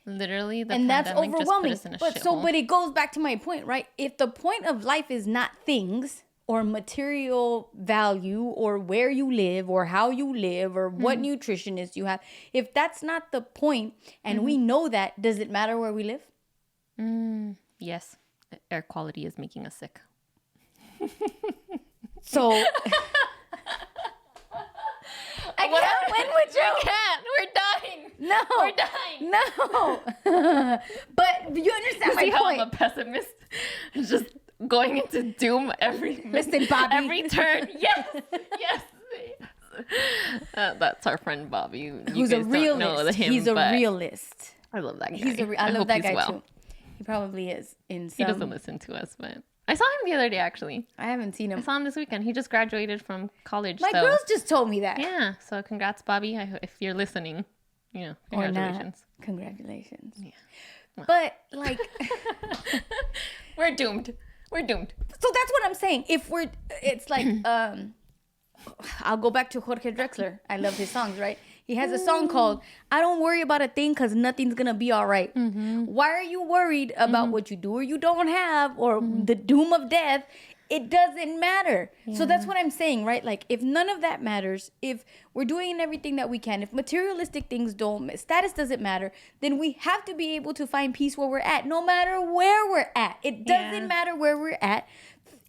Literally, and that's overwhelming. Just put us in a but it goes back to my point, right? If the point of life is not things or material value or where you live or how you live or what nutritionist you have, if that's not the point, and we know that, does it matter where we live? Yes, air quality is making us sick. So when would you? I can't. We're dying. No, we're dying. No. But you understand my how point. I'm a pessimist. Just going into doom every Mr. Bobby. every turn. Yes, yes. That's our friend Bobby. Who's a realist. He's a realist. I love that guy. I love that guy well. too. He probably is. He doesn't listen to us, but I saw him the other day, actually. I haven't seen him. I saw him this weekend. He just graduated from college. My girls just told me that. Yeah. So congrats, Bobby. If you're listening, congratulations. Congratulations. Yeah. Well. But like, we're doomed. We're doomed. So that's what I'm saying. It's like, I'll go back to Jorge Drexler. I love his songs, right? He has a song called "I Don't Worry About a Thing Because Nothing's Gonna Be All Right." Why are you worried about what you do or you don't have, or the doom of death, it doesn't matter. So that's what I'm saying, right? Like, if none of that matters, if we're doing everything that we can, if materialistic things don't, status doesn't matter, then we have to be able to find peace where we're at, no matter where we're at. It doesn't matter where we're at.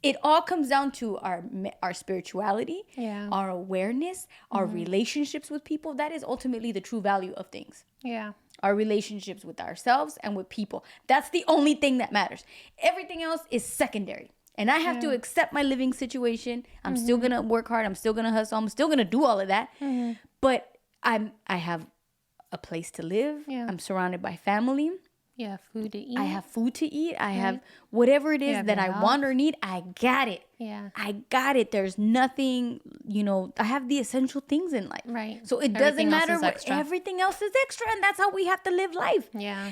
It all comes down to our spirituality, our awareness, our relationships with people. That is ultimately the true value of things. Yeah. Our relationships with ourselves and with people. That's the only thing that matters. Everything else is secondary. And I have to accept my living situation. I'm still going to work hard. I'm still going to hustle. I'm still going to do all of that. But I have a place to live. Yeah. I'm surrounded by family. Yeah, food to eat. I have food to eat. I have whatever it is that I want or need. I got it. Yeah. I got it. There's nothing, I have the essential things in life. Right. So it doesn't matter what everything else is extra. And that's how we have to live life. Yeah.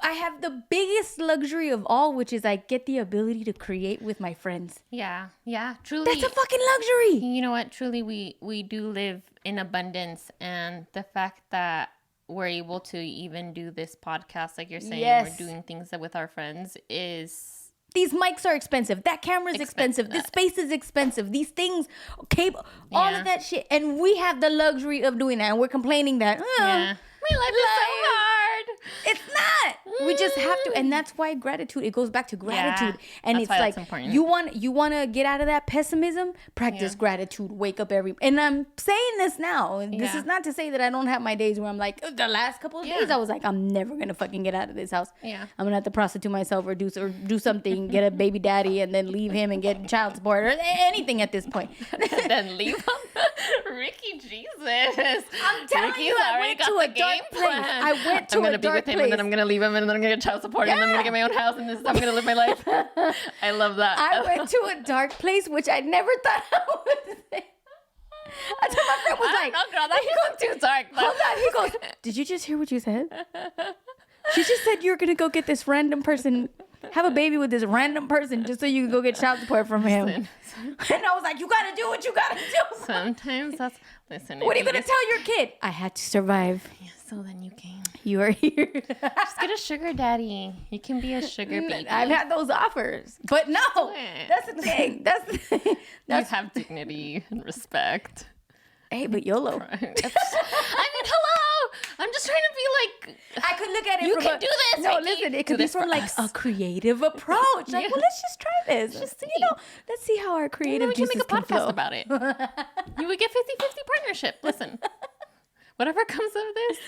I have the biggest luxury of all, which is I get the ability to create with my friends. Yeah. Yeah. Truly. That's a fucking luxury. You know what? Truly, we do live in abundance. And the fact that we're able to even do this podcast, like you're saying, we're doing things with our friends is... These mics are expensive. That camera is expensive. This space is expensive. These things, cable, all of that shit. And we have the luxury of doing that. And we're complaining that, my life is so hard. It's not. We just have to. And that's why gratitude, it goes back to gratitude. And it's like, you want to get out of that pessimism, practice gratitude, wake up and I'm saying this now. This is not to say that I don't have my days where I'm like, the last couple of days, I was like, I'm never going to fucking get out of this house. Yeah. I'm going to have to prostitute myself or do something, get a baby daddy and then leave him and get child support or anything at this point. Then leave him? Ricky, Jesus. I'm telling Ricky's you, I already went got to the a game dark place. plan. I went to a dark place. I'm going to be with him and then I'm going to leave him and then I'm going to get child support and then I'm going to get my own house and this is how I'm going to live my life. I love that. I went to a dark place, which I never thought I would say. Until my friend was like, no, girl, that goes too dark. Hold on. He goes, did you just hear what you said? She just said you're going to go get this random person, have a baby with this random person just so you can go get child support from him. And I was like, you got to do what you got to do. Sometimes that's... Listen. What are you going to tell your kid? I had to survive. Yeah, so then you can. You are here. Just get a sugar daddy. You can be a sugar baby. I've had those offers. But no, that's the thing. That's the thing. You have dignity and respect. Hey, but YOLO. I mean, hello. I'm just trying to be like... I could look at it you from can do this. No, Ricky. listen, it could be from like a creative approach. Like, well, let's just try this. Just see. Let's see how our creative we can make a podcast flow. about it. You would get 50-50 partnership. Listen, whatever comes of this.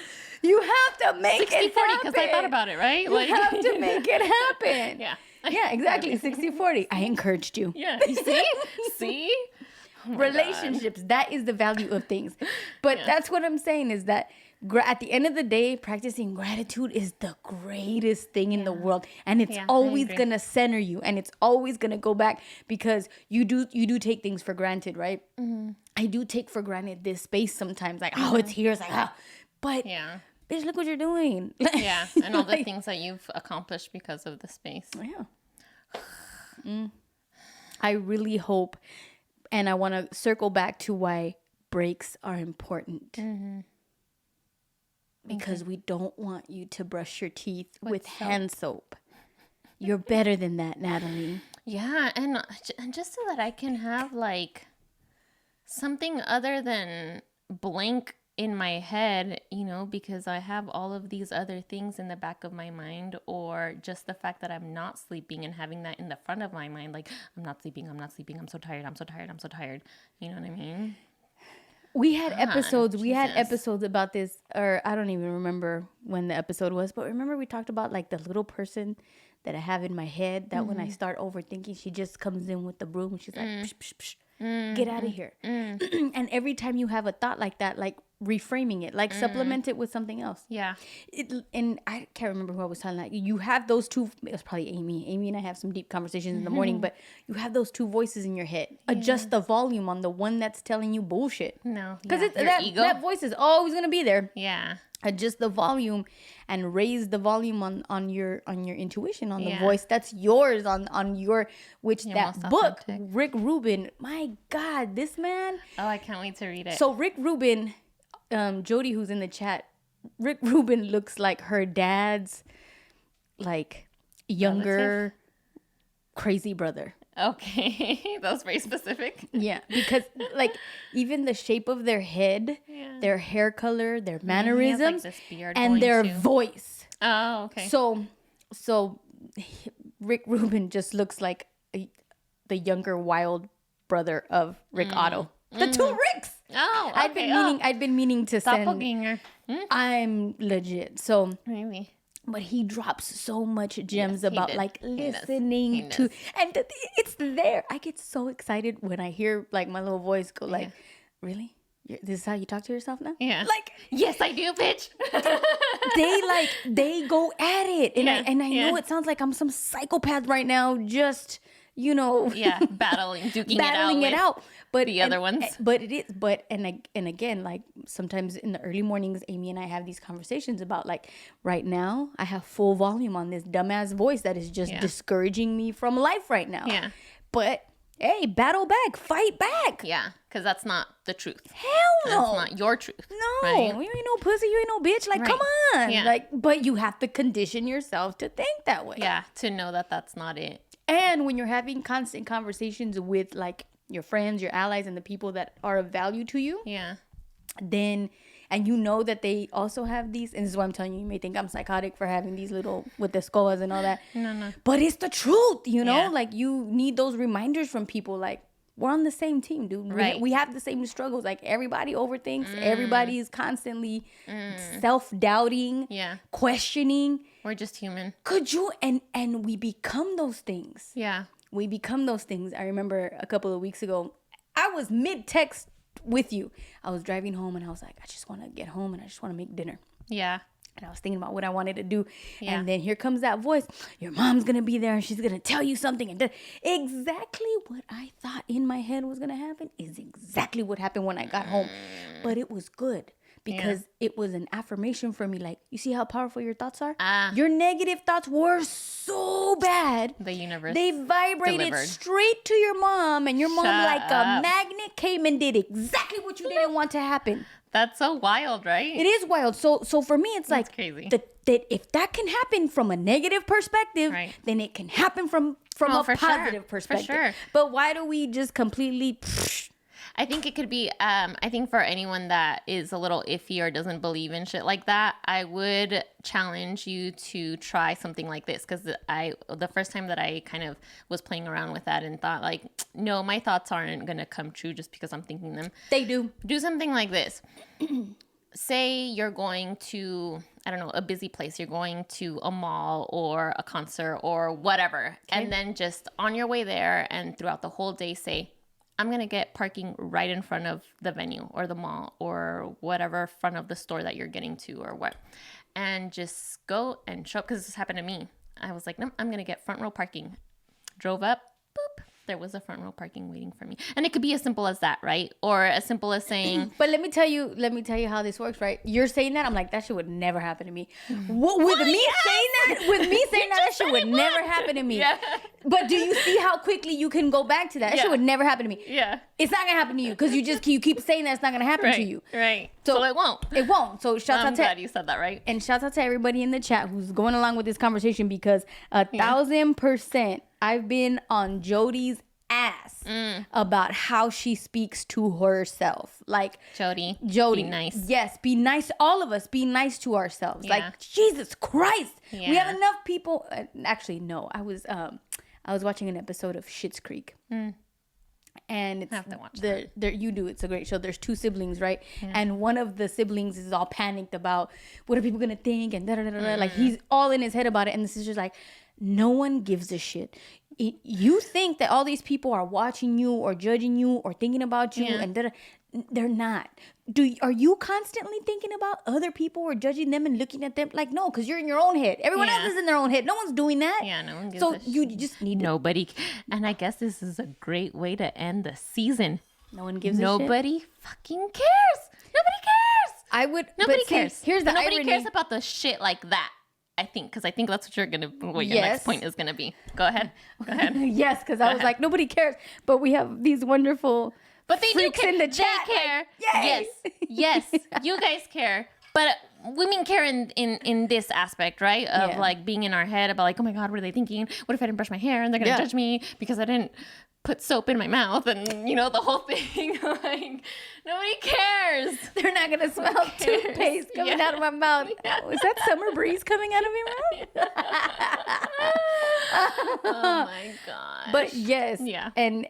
You have to make it happen. 60-40, because I thought about it, right? You have to make it happen. Yeah. Yeah, exactly. 60-40. I encouraged you. Yeah. You see? See? Oh Relationships, that is the value of things. But that's what I'm saying is that at the end of the day, practicing gratitude is the greatest thing in the world. And it's always going to center you. And it's always going to go back because you do take things for granted, right? Mm-hmm. I do take for granted this space sometimes. Like, it's here. It's like, But, bitch, look what you're doing. Yeah. And all the things that you've accomplished because of the space. Yeah. I really hope... And I want to circle back to why breaks are important. Mm-hmm. Because we don't want you to brush your teeth with hand soap. You're better than that, Natalie. Yeah, and just so that I can have like something other than blank in my head, because I have all of these other things in the back of my mind, or just the fact that I'm not sleeping and having that in the front of my mind, like I'm not sleeping, I'm so tired, you know what I mean? We had episodes about this, or I don't even remember when the episode was, but remember we talked about like the little person that I have in my head that when I start overthinking, she just comes in with the broom and she's like, psh, psh, psh, get out of here. And every time you have a thought like that, like reframing it, like supplement it with something else. Yeah. And I can't remember who I was telling that. You have those two, it was probably Amy. Amy and I have some deep conversations in the morning, but you have those two voices in your head. Adjust the volume on the one that's telling you bullshit. No. Because that voice is always going to be there. Yeah. Adjust the volume and raise the volume on your intuition, on the voice that's yours, on your, which that book, authentic. Rick Rubin, my God, this man. Oh, I can't wait to read it. So Rick Rubin, Jody, who's in the chat, Rick Rubin looks like her dad's like younger crazy brother. Okay. That was very specific. Yeah, because like even the shape of their head, their hair color, their mannerisms, this beard and their too. voice. Oh, okay. So Rick Rubin just looks like the younger wild brother of Rick Otto. The two Ricks. Oh, okay. I'd been meaning to send. Doppelganger. I'm legit. So Really? but he drops so much gems about did. like He does. listening He to, does. and it's there. I get so excited when I hear like my little voice go like, really? This is how you talk to yourself now? Yeah. Like, yes, I do, bitch. they go at it. And I know yeah. it sounds like I'm some psychopath right now, just, you know. Yeah, duking it out. But the other ones. But it is. But and again, like sometimes in the early mornings, Amy and I have these conversations about like right now I have full volume on this dumbass voice that is just discouraging me from life right now. Yeah. But hey, battle back, fight back. Yeah, because that's not the truth. Hell no. That's not your truth. No, right? you ain't no pussy, you ain't no bitch. Like, come on. Yeah. Like, but you have to condition yourself to think that way. Yeah, to know that that's not it. And when you're having constant conversations with like your friends, your allies, and the people that are of value to you, then, and you know that they also have these, and this is why I'm telling you, you may think I'm psychotic for having these little, with the skulls and all that. No. But it's the truth, you know? Yeah. Like, you need those reminders from people, like, we're on the same team, dude. Right. We have the same struggles. Like, everybody overthinks. Everybody is constantly self-doubting, questioning. We're just human. Could you, and we become those things. Yeah. We become those things. I remember a couple of weeks ago, I was mid-text with you. I was driving home and I was like, I just want to get home and I just want to make dinner. Yeah. And I was thinking about what I wanted to do. Yeah. And then here comes that voice. Your mom's going to be there and she's going to tell you something. And exactly what I thought in my head was going to happen is exactly what happened when I got home. But it was good. Because it was an affirmation for me. Like, you see how powerful your thoughts are? Your negative thoughts were so bad. The universe. They vibrated delivered. straight to your mom. And your mom, like up. a magnet, came and did exactly what you didn't want to happen. That's so wild, right? It is wild. So for me, it's like crazy. That if that can happen from a negative perspective, then it can happen from a positive perspective. For sure. But why do we just completely... I think it could be, I think for anyone that is a little iffy or doesn't believe in shit like that, I would challenge you to try something like this. Because the first time that I kind of was playing around with that and thought like, no, my thoughts aren't going to come true just because I'm thinking them. They do. Do something like this. Say you're going to, I don't know, a busy place. You're going to a mall or a concert or whatever. Okay. And then just on your way there and throughout the whole day say, I'm going to get parking right in front of the venue or the mall or whatever front of the store that you're getting to or what. And just go and show up because this happened to me. I was like, no, I'm going to get front row parking. Drove up, boop. There was a front row parking waiting for me. And it could be as simple as that, right? Or as simple as saying... But let me tell you how this works, right? You're saying that, I'm like, that shit would never happen to me. With me saying that shit would never happen to me. Yeah. But do you see how quickly you can go back to that? That shit would never happen to me. Yeah. It's not going to happen to you because you keep saying that it's not going to happen to you. Right. So it won't. It won't. So shout out to... I'm glad you said that, right? And shout out to everybody in the chat who's going along with this conversation because 1,000% I've been on Jody's ass about how she speaks to herself. Like Jody, be nice. Yes, be nice. All of us be nice to ourselves. Yeah. Like Jesus Christ, we have enough people. Actually, no. I was watching an episode of Schitt's Creek. And it's I have to watch that. You do. It's a great show. There's two siblings, right? Yeah. And one of the siblings is all panicked about what are people gonna think and like he's all in his head about it. And the sister's like, no one gives a shit. You think that all these people are watching you or judging you or thinking about you and they're not. Are you constantly thinking about other people or judging them and looking at them? Like, no, because you're in your own head. Everyone else is in their own head. No one's doing that. Yeah, no one gives so a you just need nobody. And I guess this is a great way to end the season. No one gives Nobody fucking cares. Nobody cares. I would. Nobody cares. Here's the Nobody irony. cares about the shit like that. I think because that's what your next point is gonna be. Go ahead. Yes, because I was like, nobody cares, but we have these wonderful. But they do care. In the chat. They care. Like, yes, you guys care. But we mean care in this aspect, right? Of like being in our head about like, oh my God, what are they thinking? What if I didn't brush my hair and they're going to judge me because I didn't put soap in my mouth and, you know, the whole thing. Like, nobody cares. They're not going to smell toothpaste coming out of my mouth. Is that summer breeze coming out of your mouth? Oh my God. But yes. Yeah. And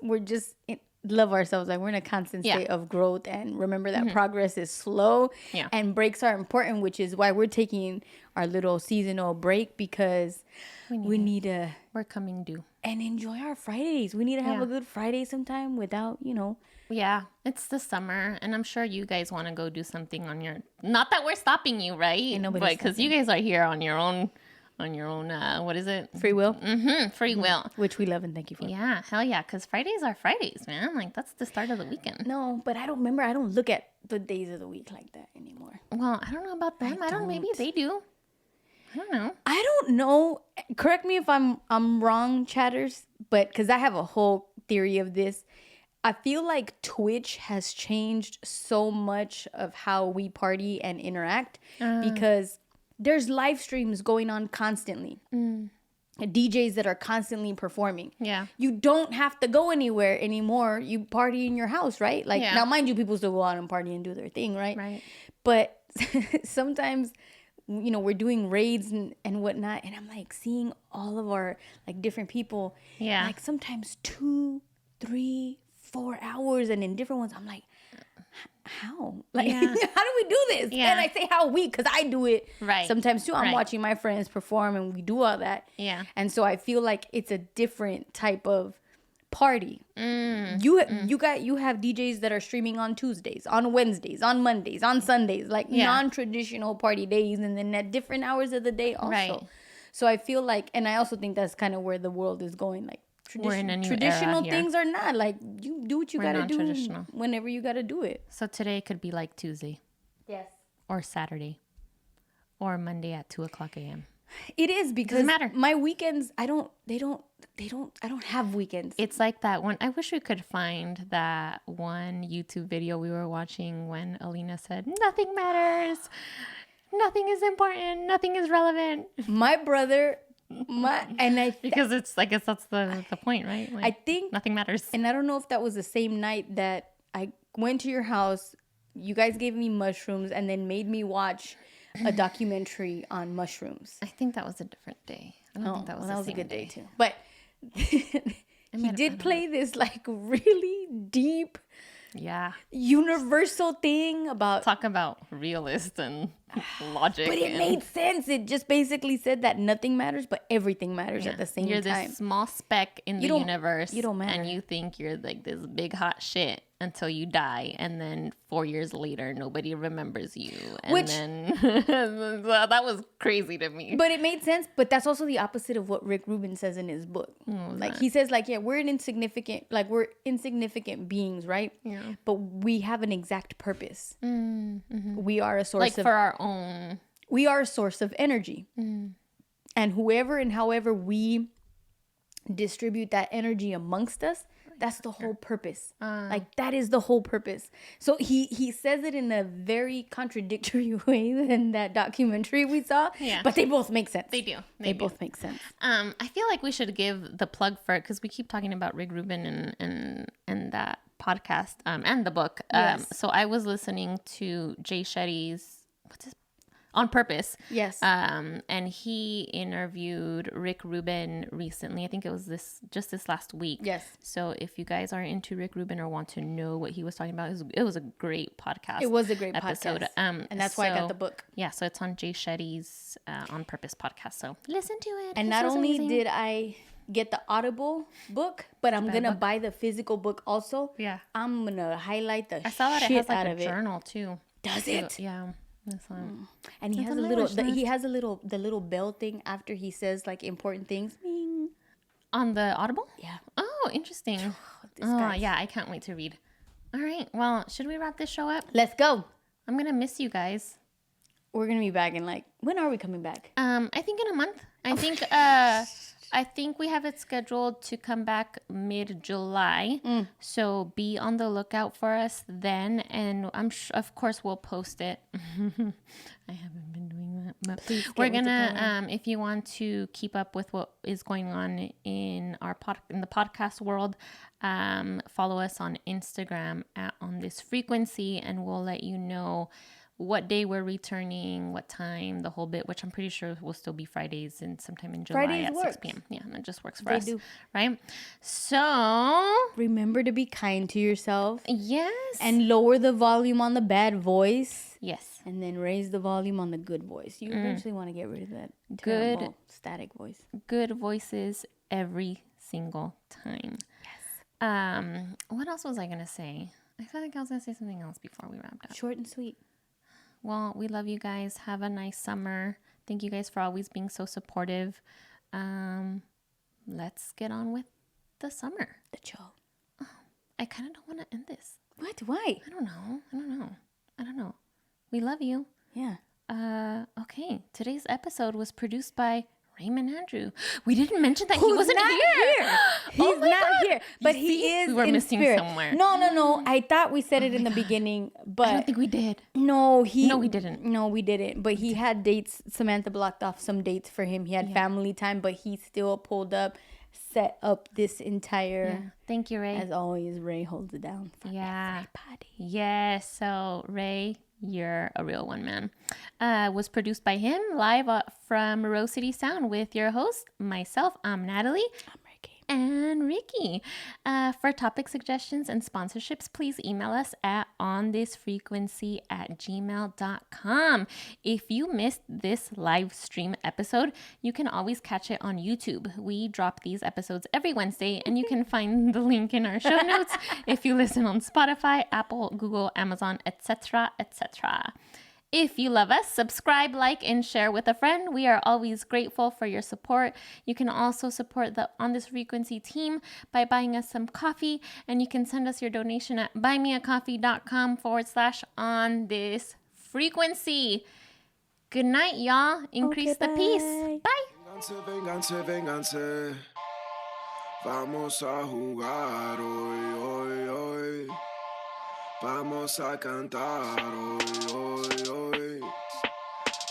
we're just love ourselves. Like we're in a constant state of growth, and remember that progress is slow and breaks are important, which is why we're taking our little seasonal break, because we're coming due and enjoy our Fridays. We need to have a good Friday sometime without, you know. Yeah, it's the summer, and I'm sure you guys want to go do something on your. Not that we're stopping you, right? But because you guys are here on your own. What is it? Free will. Free will, which we love and thank you for. Yeah, hell yeah, because Fridays are Fridays, man. Like that's the start of the weekend. No, but I don't look at the days of the week like that anymore. Well, I don't know about them. I don't. Maybe they do. I don't know. I don't know. Correct me if I'm wrong, chatters, but because I have a whole theory of this. I feel like Twitch has changed so much of how we party and interact because there's live streams going on constantly. DJs that are constantly performing. Yeah. You don't have to go anywhere anymore. You party in your house, right? Like now, mind you, people still go out and party and do their thing, right? Right. But sometimes, you know, we're doing raids and whatnot, and I'm like seeing all of our like different people. Yeah. Like sometimes 2, 3, 4 hours, and in different ones, I'm like, how? Like, how do we do this? Yeah. And I say how we, because I do it sometimes too. I'm watching my friends perform and we do all that. Yeah. And so I feel like it's a different type of party. You have DJs that are streaming on Tuesdays, on Wednesdays, on Mondays, on Sundays, like non-traditional party days, and then at different hours of the day also. Right. So I feel like, and I also think that's kind of where the world is going, like, traditional things are not like you do what you gotta do whenever you gotta do it. So today could be like Tuesday, yes, or Saturday, or Monday at 2:00 a.m. It is because my weekends I don't have weekends. It's like that one. I wish we could find that one YouTube video we were watching when Alina said nothing matters, nothing is important, nothing is relevant. My brother. Because it's, I guess that's the point, right? Like, I think nothing matters. And I don't know if that was the same night that I went to your house. You guys gave me mushrooms and then made me watch a documentary on mushrooms. I think that was a different day. I don't think that was a good day too. But he did play this like really deep, universal thing about talk about realist and logic. But it made sense. It just basically said that nothing matters, but everything matters at the same time. You're this small speck in the universe. You don't matter. And you think you're like this big hot shit until you die. And then 4 years later, nobody remembers you. And then that was crazy to me. But it made sense. But that's also the opposite of what Rick Rubin says in his book. He says like, we're insignificant beings, right? Yeah. But we have an exact purpose. Mm-hmm. We are a source for our own. We are a source of energy. And whoever and however we distribute that energy amongst us, that's the whole purpose. Like that is the whole purpose. So he says it in a very contradictory way than that documentary we saw. Yeah. But they both make sense. They do. They both make sense. I feel like we should give the plug for it because we keep talking about Rick Rubin and that podcast and the book. Yes. So I was listening to Jay Shetty's On Purpose. Yes. And he interviewed Rick Rubin recently. I think it was this last week. Yes. So if you guys are into Rick Rubin or want to know what he was talking about, it was a great podcast. It was a great episode. And that's why I got the book. Yeah. So it's on Jay Shetty's On Purpose podcast. So listen to it. And not only did I get the Audible book, but I'm gonna buy the physical book also. Yeah. I'm gonna highlight the shit out of it. I saw that it has like a journal too. Does it? Yeah. And he has a little the little bell thing after he says like important things. Bing. On the Audible? Yeah. Oh, interesting. Yeah, I can't wait to read. All right. Well, should we wrap this show up? Let's go. I'm gonna miss you guys. We're gonna be back in when are we coming back? I think in a month. I think I think we have it scheduled to come back mid-July. So be on the lookout for us then. And I'm sure, of course, we'll post it. I haven't been doing that. But we're going to, if you want to keep up with what is going on in in the podcast world, follow us on Instagram on this frequency, and we'll let you know what day we're returning, what time, the whole bit, which I'm pretty sure will still be Fridays and sometime in July Fridays at works. 6 p.m. Yeah, that just works for us, right? So, remember to be kind to yourself. yes. And lower the volume on the bad voice. Yes. And then raise the volume on the good voice. You eventually want to get rid of that terrible static voice. Good voices every single time. Yes. What else was I going to say? I feel like I was going to say something else before we wrapped up. Short and sweet. Well, we love you guys. Have a nice summer. Thank you guys for always being so supportive. Let's get on with the summer. The show. I kind of don't want to end this. What? Why? I don't know. We love you. Yeah. Okay. Today's episode was produced by Raymond Andrew. We didn't mention that he wasn't here. He's not here. But he is we were in missing spirit. somewhere. No. I thought we said it in the beginning, but I don't think we did. No, we didn't. No, we didn't. But he had dates. Samantha blocked off some dates for him. He had family time, but he still pulled set up this entire. Yeah. Thank you, Ray. As always, Ray holds it down for everybody. Yes. So, Ray, you're a real one, man. Was produced by him live from Rose City Sound with your host, myself. I'm Natalie. I'm Ricky. And Ricky. For topic suggestions and sponsorships, please email us at onthisfrequency@gmail.com. If you missed this live stream episode, you can always catch it on YouTube. We drop these episodes every Wednesday, and you can find the link in our show notes if you listen on Spotify, Apple, Google, Amazon, etc., etc. If you love us, subscribe, like, and share with a friend. We are always grateful for your support. You can also support the On This Frequency team by buying us some coffee, and you can send us your donation at buymeacoffee.com/on this frequency. Good night, y'all. Increase the peace. Bye. Vénganse. Vamos a jugar hoy. Vamos a cantar hoy.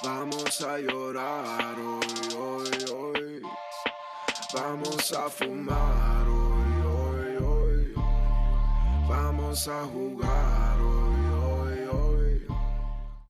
Vamos a llorar hoy. Vamos a fumar hoy. Vamos a jugar.